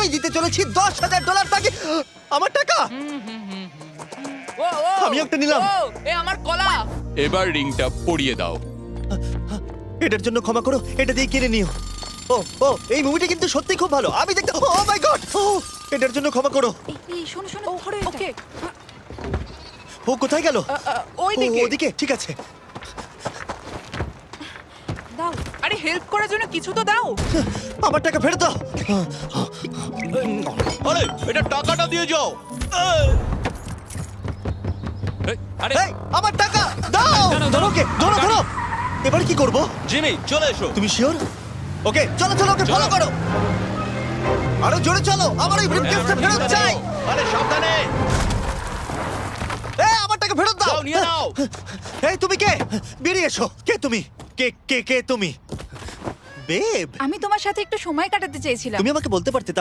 আমি দিতে চলেছি $10,000 তাকে। আমার টাকা ও ও আমি একটা নিলাম। ও, এ আমার কলা। এবার রিংটা পরিয়ে দাও। এটার জন্য ক্ষমা করো, এটা দিয়ে কিনে নিও। ও ও এই মুভিটা কিন্তু সত্যি খুব ভালো, আমি দেখতে। ও মাই গড, এটার জন্য ক্ষমা করো। এই শোনো শোনো ধরো এটা। ওকে ও কোথায় গেল? ওই ও, দিকে। ওদিকে, ঠিক আছে। দাও। আরে হেল্প করার জন্য কিছু তো দাও। আমার টাকা ফেরত দাও। আরে এটা টাকাটা দিয়ে যাও। আরে এই, আমার টাকা দাও। দাঁড়াও, ধরো ওকে, ধরো ধরো। এবার কি করব? জিমি চলে এসো। তুমি শিওর? ওকে চলো চলো, ওকে ফলো করো। আরো জোরে চলো, আমার এই ব্রিফকেসটা ফেরত চাই। আরে সাবধানে এই আমার টাকা ফেরত দাও। যাও নিয়ে নাও। এই তুমি কে? বেরিয়ে এসো। কে তুমি? কে কে কে তুমি? বেব, আমি তোমার সাথে একটু সময় কাটাতে চেয়েছিলাম। তুমি আমাকে বলতে পারতে